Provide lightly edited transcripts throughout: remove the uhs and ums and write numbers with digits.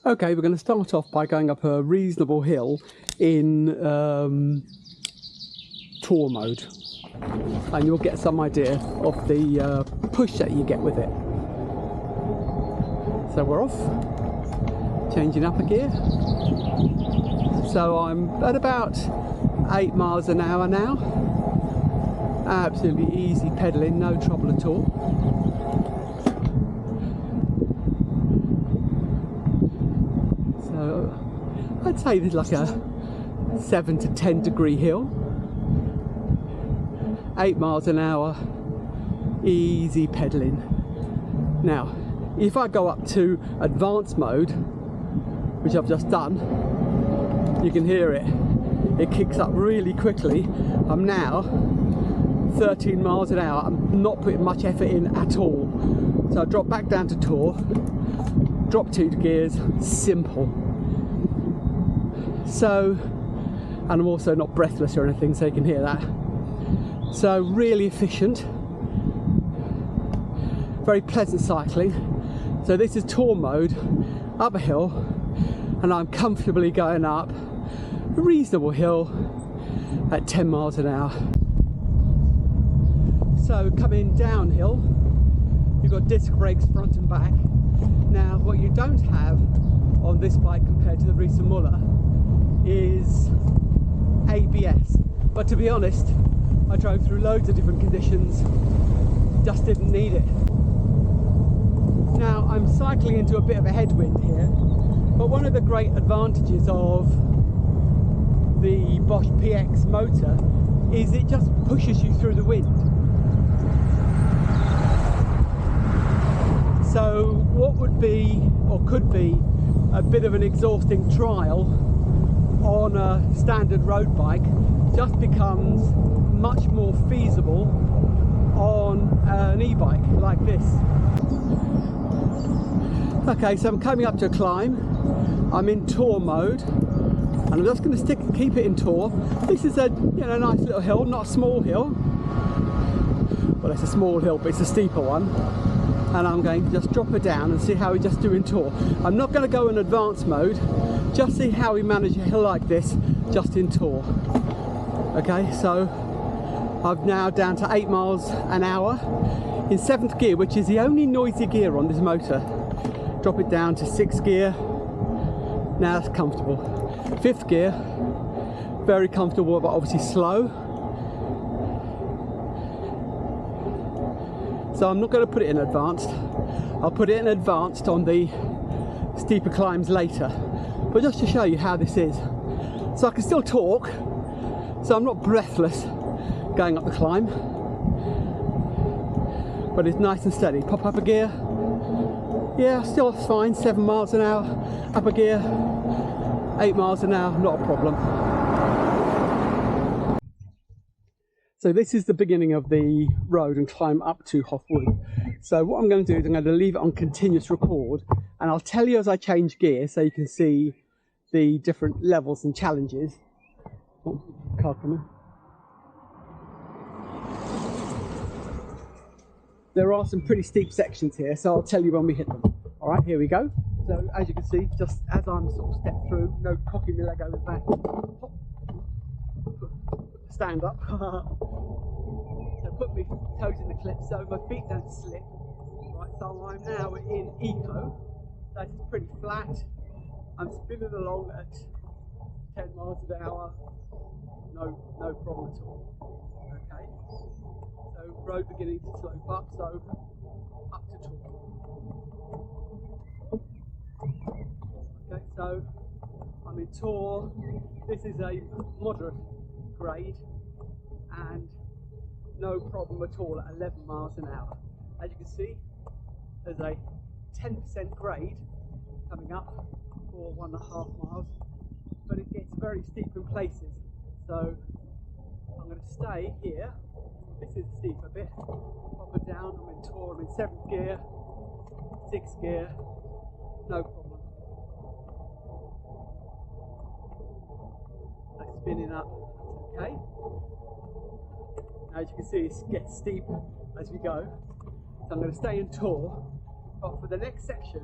Okay, we're going to start off by going up a reasonable hill in tour mode, and you'll get some idea of the push that you get with it. So we're off, changing up a gear. So I'm at about 8 miles an hour now. Absolutely easy pedalling, no trouble at all. So I'd say there's like a 7 to 10 degree hill. 8 miles an hour, easy pedalling. Now, if I go up to advanced mode, which I've just done, you can hear it. It kicks up really quickly. I'm now 13 miles an hour. I'm not putting much effort in at all. So I drop back down to tour, drop 2 gears, simple. So, and I'm also not breathless or anything, so you can hear that. So really efficient, very pleasant cycling. So this is tour mode, up a hill, and I'm comfortably going up a reasonable hill at 10 miles an hour. So coming downhill, you've got disc brakes front and back. Now what you don't have on this bike compared to the recent Muller is ABS, but to be honest, I drove through loads of different conditions, just didn't need it. Now I'm cycling into a bit of a headwind here, but one of the great advantages of the Bosch PX motor is it just pushes you through the wind. So what would be, or could be, a bit of an exhausting trial on a standard road bike just becomes much more feasible on an e-bike like this. Okay, so I'm coming up to a climb. I'm in tour mode, and I'm just going to keep it in tour. This is a nice little hill, not a small hill. Well, it's a small hill, but it's a steeper one. And I'm going to just drop her down and see how we just do in tour. I'm not going to go in advanced mode, just see how we manage a hill like this just in tour. Okay, so I'm now down to 8 miles an hour in 7th gear, which is the only noisy gear on this motor. Drop it down to 6th gear. Now that's comfortable. 5th gear, very comfortable, but obviously slow. So I'm not going to put it in advanced. I'll put it in advanced on the steeper climbs later. But just to show you how this is. So I can still talk, so I'm not breathless going up the climb. But it's nice and steady. Pop up a gear. Yeah, still fine, 7 miles an hour. Up a gear, 8 miles an hour, not a problem. So this is the beginning of the road and climb up to Hoffwood. So what I'm going to do is I'm going to leave it on continuous record, and I'll tell you as I change gear so you can see the different levels and challenges. Oh, car coming. There are some pretty steep sections here, so I'll tell you when we hit them. All right, here we go. So as you can see, just as I'm sort of stepped through, no cocking my leg over the back. Hop. Stand up. So put my toes in the clip so my feet don't slip. Right, so I'm now in eco. That is pretty flat. I'm spinning along at 10 miles an hour. No problem at all. Okay. So road beginning to slope up, so up to tour. Okay, so I'm in tour. This is a moderate grade and no problem at all at 11 miles an hour. As you can see, there's a 10% grade coming up for 1.5 miles, but it gets very steep in places. So I'm going to stay here. This is a steeper bit. Pop it down. I'm in tour. I'm in 7th gear, 6th gear, no problem. That's spinning up. Okay. Now, as you can see, it gets steep as we go. So I'm going to stay in tour, but for the next section,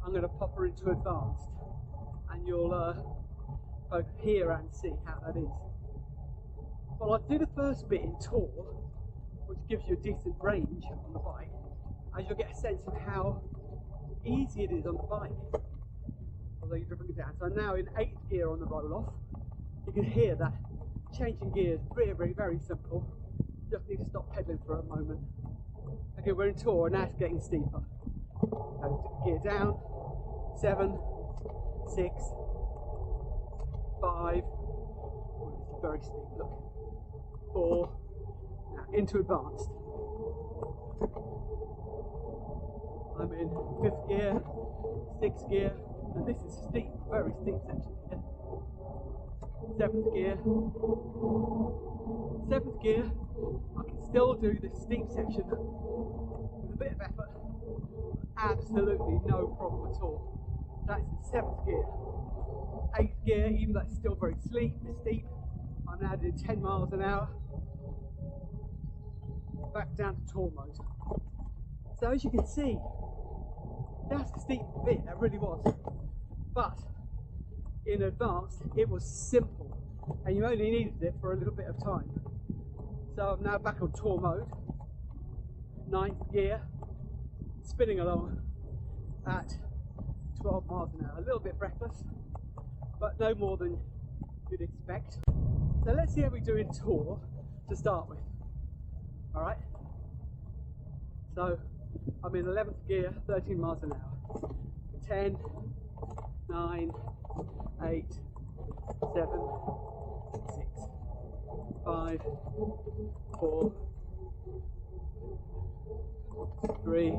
I'm going to pop her into advanced, and you'll both hear and see how that is. Well, I'll do the first bit in tour, which gives you a decent range on the bike, as you'll get a sense of how easy it is on the bike, although you're dropping it down. So I'm now in 8th gear on the roll-off. You can hear that changing gears, very, very, very simple. Just need to stop pedaling for a moment. Okay, we're in tour, and now it's getting steeper. Gear down, 7, 6, 5, oh, it's very steep, look, 4, now into advanced. I'm in 5th gear, 6th gear, and this is steep, very steep section here. 7th gear, 7th gear, I can still do this steep section with a bit of effort, absolutely no problem at all. That's in 7th gear. 8th gear, even though it's still very steep, I'm now doing 10 miles an hour, back down to tour mode. So as you can see, that's the steep bit, that really was. But in advanced, it was simple, and you only needed it for a little bit of time. So I'm now back on tour mode, 9th gear, spinning along at 12 miles an hour, a little bit breathless, but no more than you'd expect. So let's see how we do in tour to start with. All right, so I'm in 11th gear, 13 miles an hour, 10, 9, 8, 7, 6, 5, 4, 3,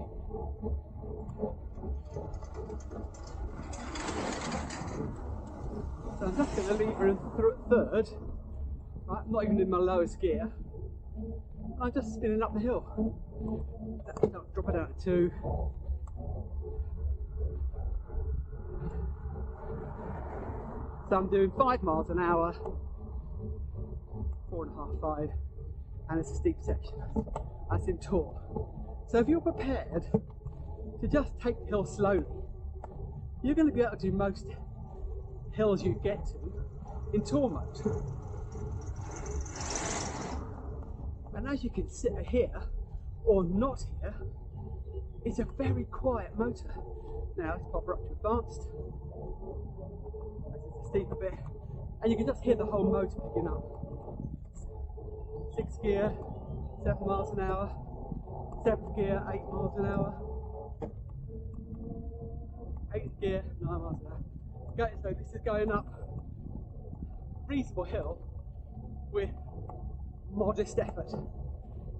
so I'm just going to leave her in 3rd, right, I'm not even in my lowest gear, I'm just spinning up the hill. Drop it down to 2. So I'm doing 5 miles an hour, 4.5, 5, and it's a steep section. That's in tour. So if you're prepared to just take the hill slowly, you're going to be able to do most hills you get to in tour mode. And as you can see here, or not here, it's a very quiet motor. Now let's pop her up to advanced. This is a steeper bit, and you can just hear the whole motor picking up. 6th gear, 7 miles an hour. 7th gear, 8 miles an hour. 8th gear, 9 miles an hour. Okay, so this is going up reasonable hill with modest effort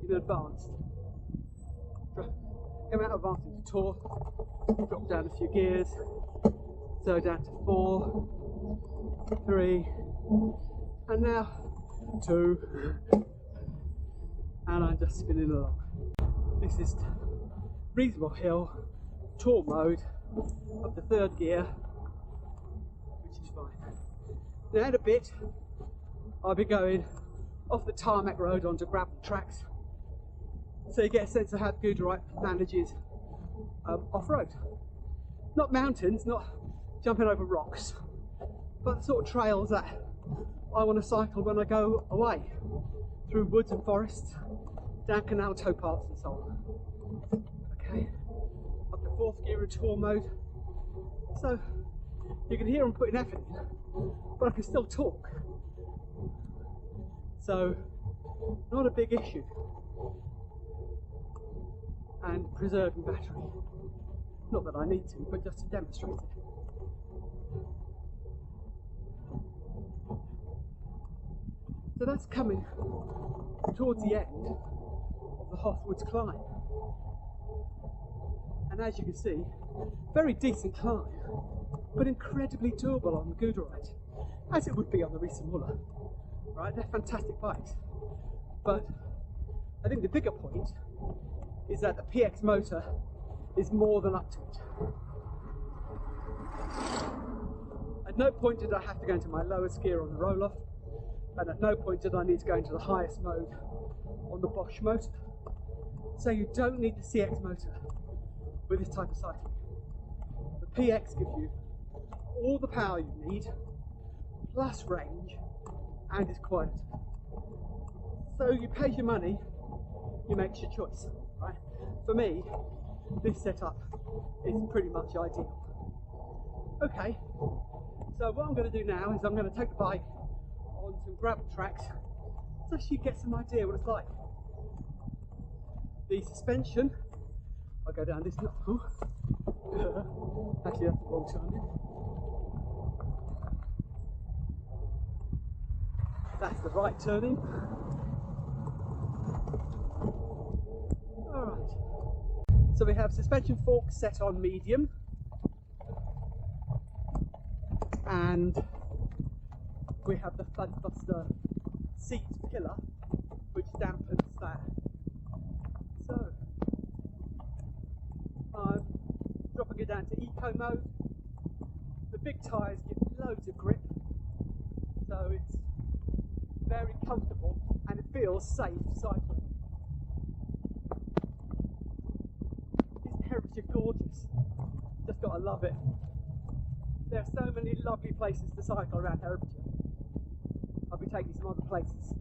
in advanced. Come out advanced into tour, drop down a few gears, so down to 4, 3, and now 2, and I'm just spinning along. This is reasonable hill, tour mode, up to 3rd gear, which is fine. Now in a bit, I'll be going off the tarmac road onto gravel tracks, so you get a sense of how the Gudrite manages off-road. Not mountains, not jumping over rocks, but the sort of trails that I want to cycle when I go away, through woods and forests, down canal towpaths and so on. Okay, up to 4th gear in tour mode, so you can hear I'm putting effort in, but I can still talk. So, not a big issue. And preserving battery. Not that I need to, but just to demonstrate it. So that's coming towards the end of the Hothwoods climb. And as you can see, very decent climb, but incredibly doable on the Gudrite, as it would be on the Risa Muller. Right, they're fantastic bikes, but I think the bigger point is that the PX motor is more than up to it. At no point did I have to go into my lowest gear on the roll-off, and at no point did I need to go into the highest mode on the Bosch motor. So you don't need the CX motor with this type of cycling. The PX gives you all the power you need, plus range, and it's quiet. So you pay your money, you make your choice, right? For me, this setup is pretty much ideal. Okay, so what I'm going to do now is I'm going to take the bike on some gravel tracks so you get some idea what it's like. The suspension, I'll go down this now. Actually, that's the wrong turn. That's the right turning. Alright. So we have suspension fork set on medium. And we have the Thudbuster seat pillar, which dampens that. So I'm dropping it down to eco mode. The big tyres give loads of grip, so it's very comfortable and it feels safe cycling. Isn't Herefordshire gorgeous? Just gotta love it. There are so many lovely places to cycle around Herefordshire. I'll be taking some other places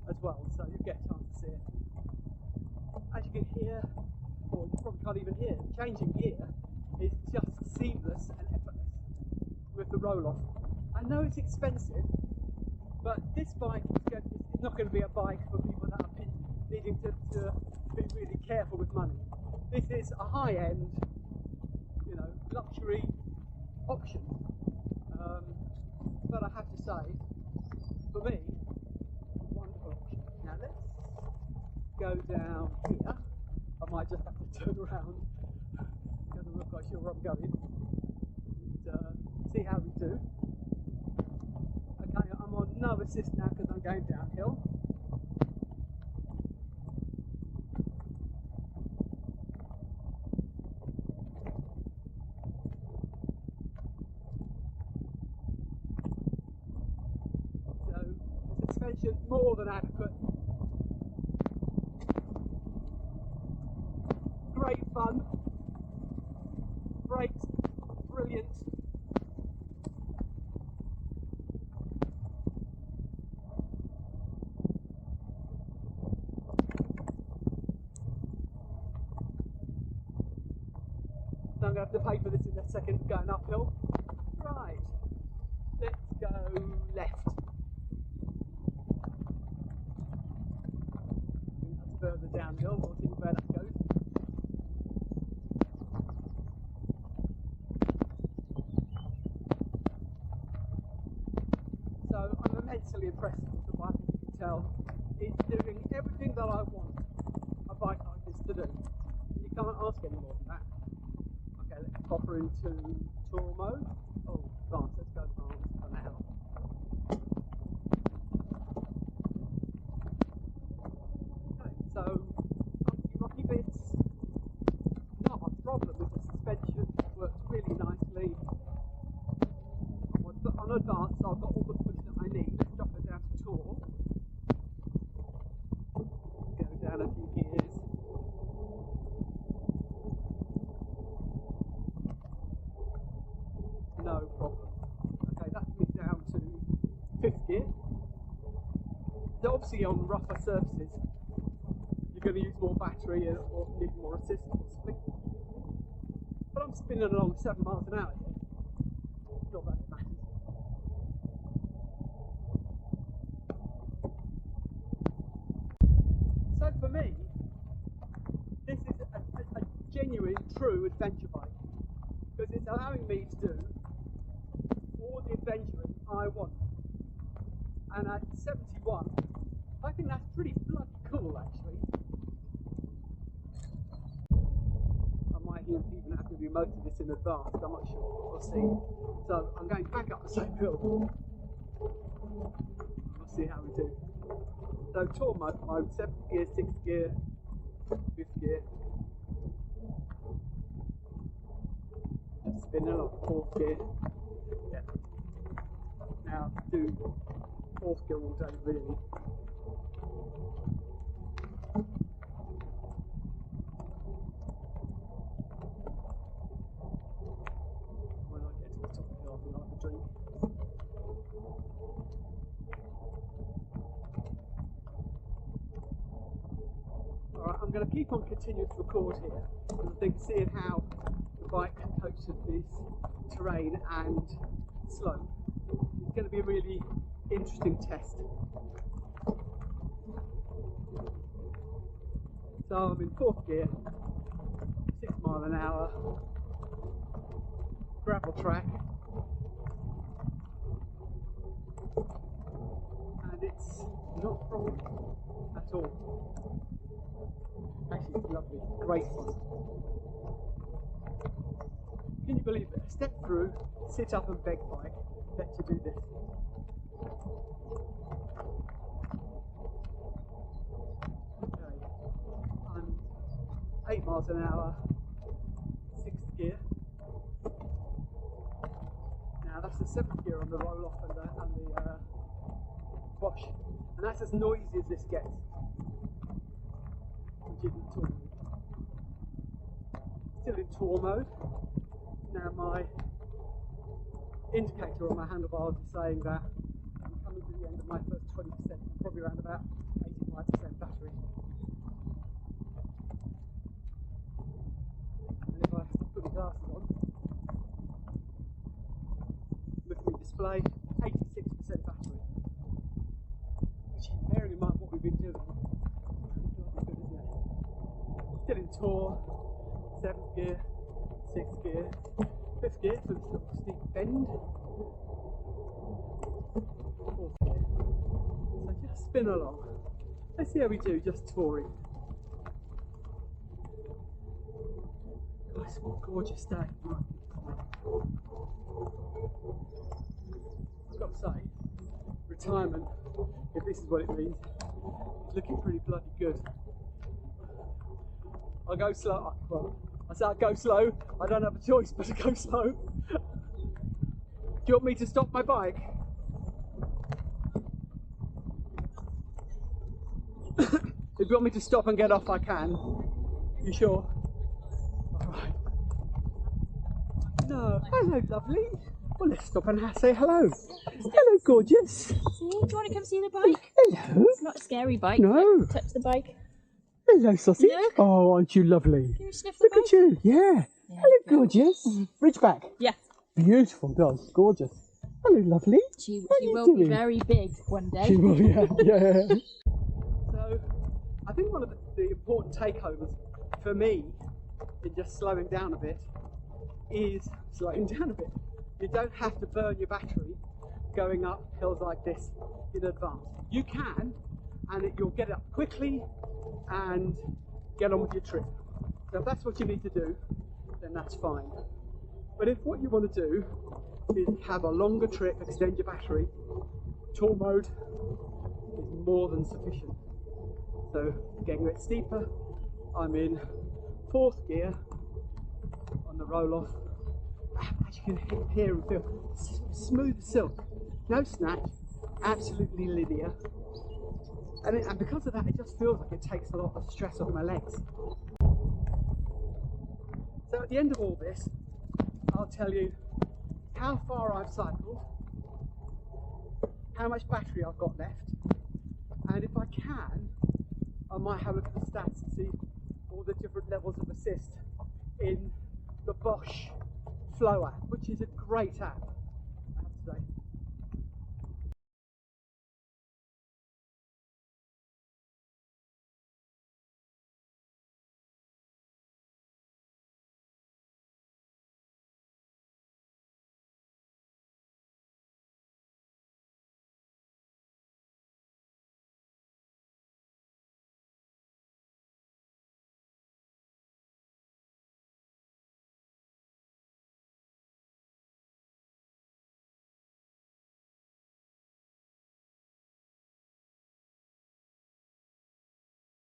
as well, so you'll get a chance to see it. As you can hear, or you probably can't even hear, changing gear is just seamless and effortless with the roll-off. I know it's expensive, but this bike is not going to be a bike for people that are needing to be really careful with money. This is a high-end, you know, luxury option. But I have to say, for me, wonderful option. Now let's go down here. I might just have to turn around because I'm not quite sure where I'm going. And, see how we do. Okay, I'm on no assist now because I'm going downhill. So the suspension more than adequate. Great fun. Brakes, brilliant. So I'm going to have to pay for this in a second going uphill. Right, let's go left. That's further downhill, we'll see where that goes. So I'm immensely impressed with the bike, as you can tell. It's doing everything that I want a bike like this to do. You can't ask any more than that. Okay, let's pop her into tour mode. Oh, advanced, let's go advanced for now. Okay, so rocky bits, not a problem with the suspension, works really nicely. On advanced, I've got all the push that I need. Let's drop it down to tour. Go down a few gears. No problem. Okay, that's me down to 5th gear. So obviously on rougher surfaces, you're going to use more battery or need more assist possibly. But I'm spinning along 7 miles an hour here. Not that it matters. So for me, this is a genuine, true adventure bike because it's allowing me to do all the adventuring I want. And at 71, I think that's pretty bloody cool actually. I might even have to do most of this in advance, I'm not sure, we'll see. So I'm going back up the same hill. We'll see how we do. So tour mode, 7th gear, 6th gear, 5th gear. Just spinning along 4th gear. Yeah. Now do 4th gear all day really. going to keep on continuing to record here, because I think seeing how the bike can cope with this terrain and slope is going to be a really interesting test. So I'm in 4th gear, 6 miles an hour, gravel track, and it's not wrong at all. Actually, it's lovely, great fun. Can you believe it? A step through, sit up and beg bike, let you do this. Okay, I'm 8 miles an hour, 6th gear. Now that's the 7th gear on the roll off and the wash, and that's as noisy as this gets. Which isn't at all. Still in tour mode. Now my indicator on my handlebars is saying that I'm coming to the end of my first 20%, I'm probably around about 85% battery. And if I put my glasses on, look at my display, 86% battery. Which, bearing in mind what we've been doing, good, isn't it? Still in tour, 7th gear, 6th gear, 5th gear for this little steep bend, 4th gear. So just spin along. Let's see how we do just touring. Nice, what a gorgeous day. I've got to say, retirement, if this is what it means, is looking pretty bloody good. I'll go slow. Well, I say I'll go slow. I don't have a choice but to go slow. Do you want me to stop my bike? If you want me to stop and get off, I can. You sure? Alright. No. Hello, lovely. Well, let's stop and say hello. Hello, gorgeous. See, do you want to come see the bike? Hello. It's not a scary bike. No. Touch the bike. Hello, sausage. Look. Oh, aren't you lovely? Can you sniff the Look bike? at you. Yeah. Hello, gorgeous. Ridgeback. Yeah. Beautiful dog. Gorgeous. Hello, lovely. She How are you will be doing? very big one day. She will, yeah. Yeah. So, I think one of the important takeovers for me in just slowing down a bit is slowing down a bit. You don't have to burn your battery going up hills like this in advance. You can, and you'll get it up quickly and get on with your trip. So if that's what you need to do, then that's fine. But if what you want to do is have a longer trip, extend your battery, tour mode is more than sufficient. So getting a bit steeper, I'm in 4th gear on the roll off. As you can hear and feel, smooth as silk, no snatch, absolutely linear. And because of that, it just feels like it takes a lot of stress off my legs. So at the end of all this, I'll tell you how far I've cycled, how much battery I've got left, and if I can, I might have a look at the stats and see all the different levels of assist in the Bosch Flow app, which is a great app.